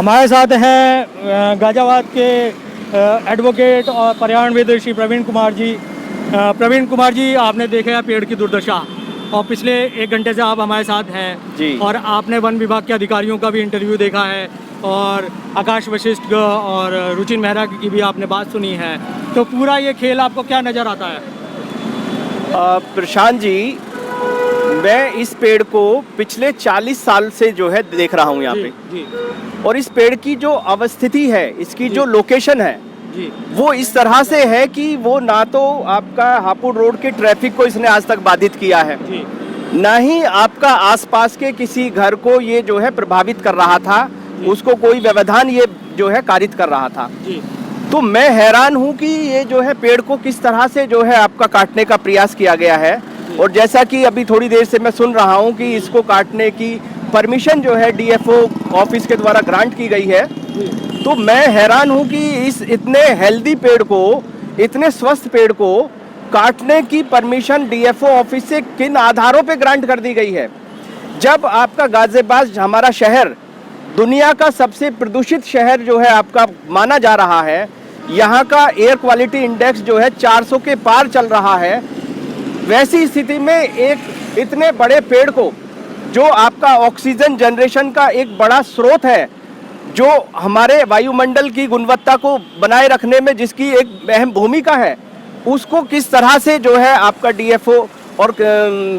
हमारे साथ हैं गाजियाबाद के एडवोकेट और पर्यावरणविद श्री प्रवीण कुमार जी। प्रवीण कुमार जी, आपने देखा है पेड़ की दुर्दशा और पिछले 1 घंटे से आप हमारे साथ हैं जी। और आपने वन विभाग के अधिकारियों का भी इंटरव्यू देखा है और आकाश वशिष्ठ और रुचिन मेहरा की भी आपने बात सुनी है। तो पूरा ये खेल आपको क्या नज़र आता है? प्रशांत जी, मैं इस पेड़ को पिछले 40 साल से जो है देख रहा हूँ यहाँ पे जी। और इस पेड़ की जो अवस्थिति है, इसकी जो लोकेशन है जी। वो इस तरह से है कि वो ना तो आपका हापुड़ रोड के ट्रैफिक को इसने आज तक बाधित किया है जी। ना ही आपका आसपास के किसी घर को ये जो है प्रभावित कर रहा था, उसको कोई व्यवधान ये जो है कारित कर रहा था जी। तो मैं हैरान हूँ कि ये जो है पेड़ को किस तरह से जो है आपका काटने का प्रयास किया गया है। और जैसा कि अभी थोड़ी देर से मैं सुन रहा हूँ कि इसको काटने की परमिशन जो है डीएफओ ऑफिस के द्वारा ग्रांट की गई है, तो मैं हैरान हूँ कि इस इतने हेल्दी पेड़ को, इतने स्वस्थ पेड़ को काटने की परमिशन डीएफओ ऑफिस से किन आधारों पे ग्रांट कर दी गई है। जब आपका गाजियाबाद हमारा शहर दुनिया का सबसे प्रदूषित शहर जो है आपका माना जा रहा है, यहाँ का एयर क्वालिटी इंडेक्स जो है 400 के पार चल रहा है, वैसी स्थिति में एक इतने बड़े पेड़ को जो आपका ऑक्सीजन जनरेशन का एक बड़ा स्रोत है, जो हमारे वायुमंडल की गुणवत्ता को बनाए रखने में जिसकी एक अहम भूमिका है, उसको किस तरह से जो है आपका डीएफओ और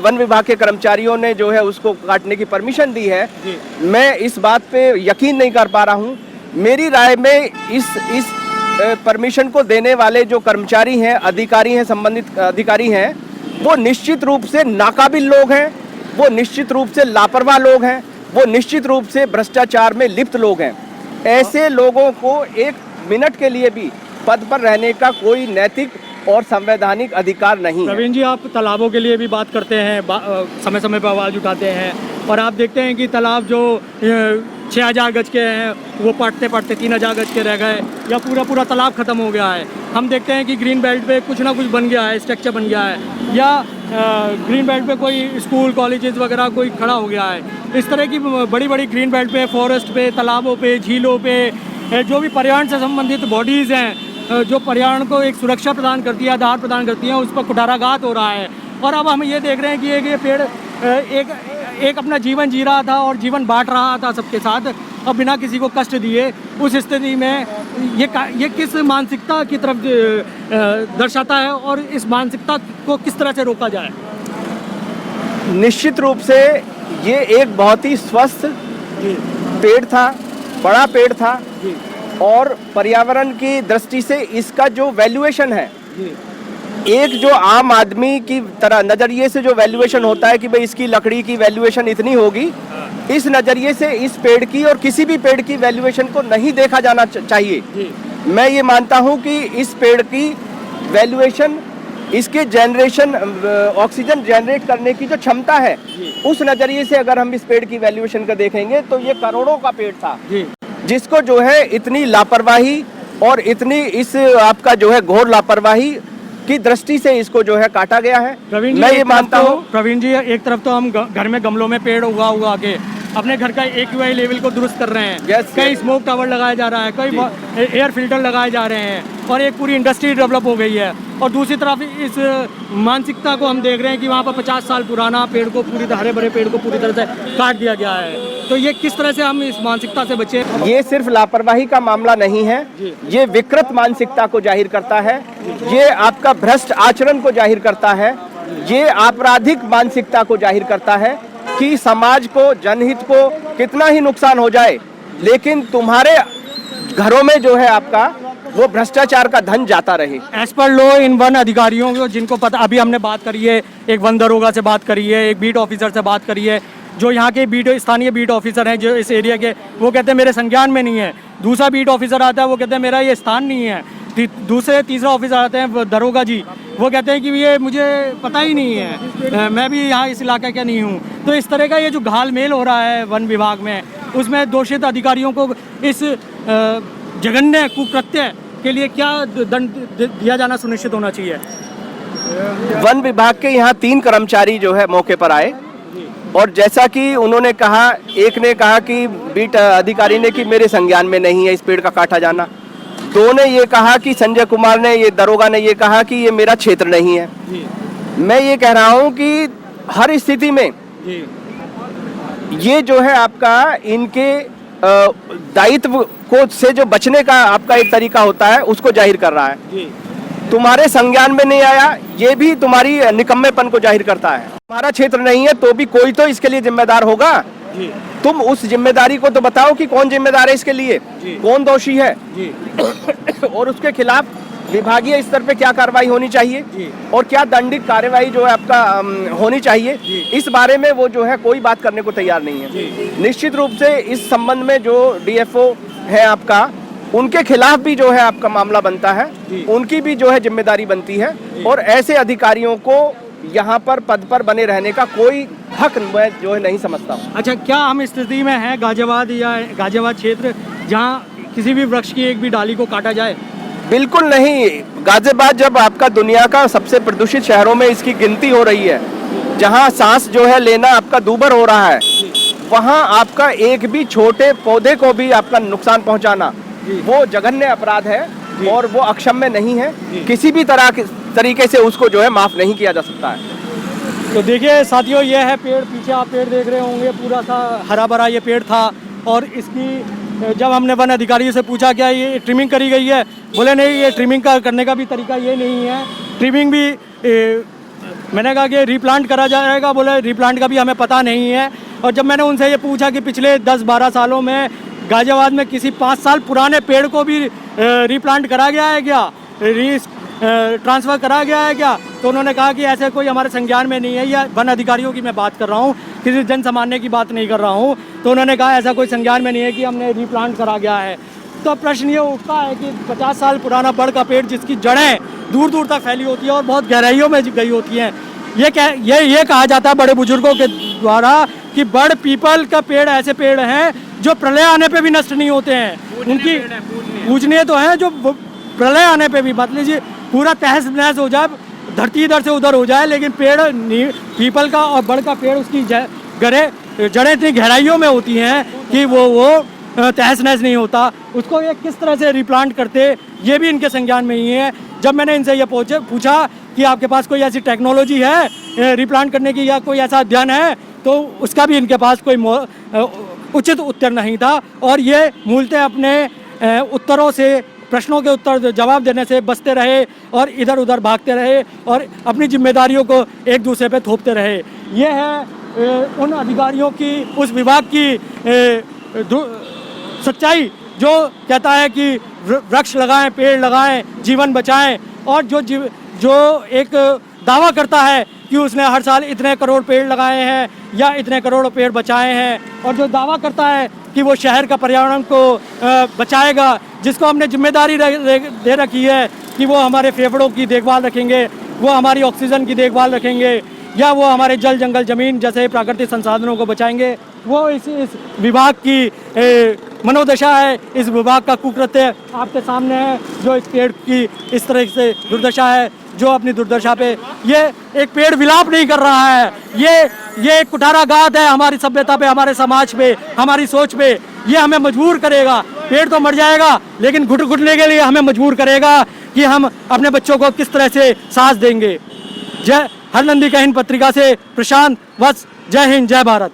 वन विभाग के कर्मचारियों ने जो है उसको काटने की परमिशन दी है, मैं इस बात पे यकीन नहीं कर पा रहा हूँ। मेरी राय में इस परमिशन को देने वाले जो कर्मचारी हैं, अधिकारी हैं, संबंधित अधिकारी हैं, वो निश्चित रूप से नाकाबिल लोग हैं, वो निश्चित रूप से लापरवाह लोग हैं, वो निश्चित रूप से भ्रष्टाचार में लिप्त लोग हैं। ऐसे लोगों को 1 मिनट के लिए भी पद पर रहने का कोई नैतिक और संवैधानिक अधिकार नहीं है। प्रवीण जी, आप तालाबों के लिए भी बात करते हैं, समय समय पर आवाज़ उठाते हैं और आप देखते हैं कि तालाब जो 6000 गज के हैं वो पटते 3000 गज के रह गए या पूरा तालाब ख़त्म हो गया है। हम देखते हैं कि ग्रीन बेल्ट पे कुछ ना कुछ बन गया है, स्ट्रक्चर बन गया है या ग्रीन बेल्ट पे कोई स्कूल कॉलेजेस वगैरह कोई खड़ा हो गया है। इस तरह की बड़ी बड़ी ग्रीन बेल्ट पे, फॉरेस्ट पे, तालाबों पे, झीलों पे, जो भी पर्यावरण से संबंधित बॉडीज़ हैं, जो पर्यावरण को एक सुरक्षा प्रदान करती है, आधार प्रदान करती है, उस पर कुठाराघात हो रहा है। और अब हम ये देख रहे हैं कि ये पेड़ एक अपना जीवन जी रहा था और जीवन बांट रहा था सबके साथ, अब बिना किसी को कष्ट दिए। उस स्थिति में ये किस मानसिकता की तरफ दर्शाता है और इस मानसिकता को किस तरह से रोका जाए? निश्चित रूप से ये एक बहुत ही स्वस्थ पेड़ था, बड़ा पेड़ था और पर्यावरण की दृष्टि से इसका जो वैल्यूएशन है, एक जो आम आदमी की तरह नज़रिए से जो वैल्यूएशन होता है कि भाई इसकी लकड़ी की वैल्यूएशन इतनी होगी, इस नज़रिए से इस पेड़ की और किसी भी पेड़ की वैल्यूएशन को नहीं देखा जाना चाहिए। मैं ये मानता हूँ कि इस पेड़ की वैल्यूएशन, इसके जनरेशन, ऑक्सीजन जनरेट करने की जो क्षमता है, उस नज़रिए से अगर हम इस पेड़ की वैल्यूएशन का देखेंगे तो ये करोड़ों का पेड़ था, जिसको जो है इतनी लापरवाही और इतनी इस आपका जो है घोर लापरवाही की दृष्टि से इसको जो है काटा गया है। मैं ये मानता हूँ प्रवीण जी, एक तरफ तो हम घर में गमलों में पेड़ उगा के अपने घर का AQI लेवल को दुरुस्त कर रहे हैं, कई स्मोक टावर लगाया जा रहा है, कई एयर फिल्टर लगाए जा रहे हैं और एक पूरी इंडस्ट्री डेवलप हो गई है। और दूसरी तरफ इस मानसिकता को हम देख रहे हैं कि वहाँ पर 50 साल पुराना पेड़ को, हरे भरे पेड़ को पूरी तरह से काट दिया गया है। तो ये किस तरह से हम इस मानसिकता से बचे? ये सिर्फ लापरवाही का मामला नहीं है, ये विकृत मानसिकता को जाहिर करता है, ये आपका भ्रष्ट आचरण को जाहिर करता है, ये आपराधिक मानसिकता को जाहिर करता है कि समाज को, जनहित को कितना ही नुकसान हो जाए, लेकिन तुम्हारे घरों में जो है आपका वो भ्रष्टाचार का धन जाता रहे। As per law in one अधिकारियों को, जिनको पता, अभी हमने बात करी है, एक वन दरोगा से बात करी है, एक बीट ऑफिसर से बात करी है, जो यहाँ के स्थानीय बीट ऑफिसर हैं जो इस एरिया के, वो कहते हैं मेरे संज्ञान में नहीं है। दूसरा बीट ऑफिसर आता है, वो कहते हैं मेरा ये स्थान नहीं है। तीसरा ऑफिसर आते हैं दरोगा जी, वो कहते हैं कि ये मुझे पता ही नहीं है, मैं भी यहाँ इस इलाके का नहीं हूँ। तो इस तरह का ये जो घालमेल हो रहा है वन विभाग में, उसमें दोषित अधिकारियों को इस जघन्य कुकृत्य के लिए क्या दंड दिया जाना सुनिश्चित होना चाहिए? वन विभाग के यहाँ 3 कर्मचारी जो है मौके पर आए और जैसा कि उन्होंने कहा, एक ने कहा कि बीट अधिकारी ने कि मेरे संज्ञान में नहीं है इस पेड़ का काटा जाना, दो ने ये कहा कि संजय कुमार ने, ये दरोगा ने ये कहा कि ये मेरा क्षेत्र नहीं है। जी मैं ये कह रहा हूँ कि हर स्थिति में जी ये जो है आपका इनके दायित्व को से जो बचने का आपका एक तरीका होता है उसको जाहिर कर रहा है। जी तुम्हारे संज्ञान में नहीं आया, ये भी तुम्हारी निकम्मेपन को जाहिर करता है। तुम्हारा क्षेत्र नहीं है तो भी कोई तो इसके लिए जिम्मेदार होगा। जी तुम उस जिम्मेदारी को तो बताओ कि कौन जिम्मेदार है इसके लिए, जी। कौन दोषी है जी और उसके खिलाफ विभागीय स्तर पे क्या कार्रवाई होनी चाहिए जी। और क्या दंडित कार्रवाई जो है आपका होनी चाहिए, जी। इस बारे में वो जो है कोई बात करने को तैयार नहीं है। जी। निश्चित रूप से इस संबंध में जो डीएफओ है आपका, उनके खिलाफ भी जो है आपका मामला बनता है, जी। उनकी भी जो है जिम्मेदारी बनती है और ऐसे अधिकारियों को यहाँ पर पद पर बने रहने का कोई हक मैं जो है नहीं समझता हूँ। अच्छा, क्या हम स्थिति में हैं गाजियाबाद या गाजियाबाद क्षेत्र जहाँ किसी भी वृक्ष की एक भी डाली को काटा जाए? बिल्कुल नहीं। गाजियाबाद जब आपका दुनिया का सबसे प्रदूषित शहरों में इसकी गिनती हो रही है, जहां सांस जो है लेना आपका दूभर हो रहा है, वहां आपका एक भी छोटे पौधे को भी आपका नुकसान पहुंचाना वो जघन्य अपराध है और वो अक्षम्य नहीं है। किसी भी तरीके से उसको जो है माफ नहीं किया जा सकता है। तो देखिए साथियों, ये है पेड़, पीछे आप पेड़ देख रहे होंगे, पूरा सा हरा भरा ये पेड़ था और इसकी जब हमने वन अधिकारी से पूछा क्या ये ट्रिमिंग करी गई है, बोले नहीं, ये ट्रिमिंग का करने का भी तरीका ये नहीं है। ट्रिमिंग भी मैंने कहा कि रीप्लांट करा जाएगा, बोले रीप्लांट का भी हमें पता नहीं है। और जब मैंने उनसे ये पूछा कि पिछले 10-12 सालों में गाजियाबाद में किसी 5 साल पुराने पेड़ को भी रीप्लांट करा गया है क्या, ट्रांसफ़र करा गया है क्या, तो उन्होंने कहा कि ऐसे कोई हमारे संज्ञान में नहीं है। या वन अधिकारियों की मैं बात कर रहा हूँ, किसी जन सामान्य की बात नहीं कर रहा हूँ। तो उन्होंने कहा ऐसा कोई संज्ञान में नहीं है कि हमने रीप्लांट करा गया है। तो प्रश्न ये उठता है कि 50 साल पुराना बड़ का पेड़ जिसकी जड़ें दूर दूर तक फैली होती है और बहुत गहराइयों में गई होती हैं, ये कहा जाता है बड़े बुजुर्गों के द्वारा कि बड़ पीपल का पेड़ ऐसे पेड़ हैं जो प्रलय आने पे भी नष्ट नहीं होते हैं। उनकी पूजनीय तो हैं, जो प्रलय आने पे भी, मतलब लीजिए पूरा तहस नहस हो जाए, धरती इधर से उधर हो जाए, लेकिन पेड़ पीपल का और बड़ का पेड़ उसकी जड़ें इतनी गहराइयों में होती हैं कि वो तहस नहस नहीं होता। उसको ये किस तरह से रिप्लांट करते, ये भी इनके संज्ञान में ही है। जब मैंने इनसे ये पूछा कि आपके पास कोई ऐसी टेक्नोलॉजी है रिप्लांट करने की या कोई ऐसा अध्ययन है, तो उसका भी इनके पास कोई उचित उत्तर नहीं था। और ये मूलतः अपने उत्तरों से, प्रश्नों के उत्तर जवाब देने से बचते रहे और इधर उधर भागते रहे और अपनी जिम्मेदारियों को एक दूसरे पे थोपते रहे। ये है उन अधिकारियों की, उस विभाग की सच्चाई जो कहता है कि वृक्ष लगाएं, पेड़ लगाएं, जीवन बचाएं, और जो एक दावा करता है कि उसने हर साल इतने करोड़ पेड़ लगाए हैं या इतने करोड़ पेड़ बचाए हैं, और जो दावा करता है कि वो शहर का पर्यावरण को बचाएगा, जिसको हमने जिम्मेदारी दे रखी है कि वो हमारे फेफड़ों की देखभाल रखेंगे, वो हमारी ऑक्सीजन की देखभाल रखेंगे, या वो हमारे जल जंगल जमीन जैसे प्राकृतिक संसाधनों को बचाएंगे। वो इस विभाग की मनोदशा है, इस विभाग का कुकृत्य आपके सामने है, जो इस पेड़ की इस तरह से दुर्दशा है, जो अपनी दुर्दशा पे ये एक पेड़ विलाप नहीं कर रहा है, ये एक कुठाराघात है हमारी सभ्यता पे, हमारे समाज पे, हमारी सोच पे। ये हमें मजबूर करेगा, पेड़ तो मर जाएगा लेकिन घुटने के लिए हमें मजबूर करेगा कि हम अपने बच्चों को किस तरह से सांस देंगे। जय हरनंदी का हिंद पत्रिका से प्रशांत वत्स, जय हिंद, जय भारत।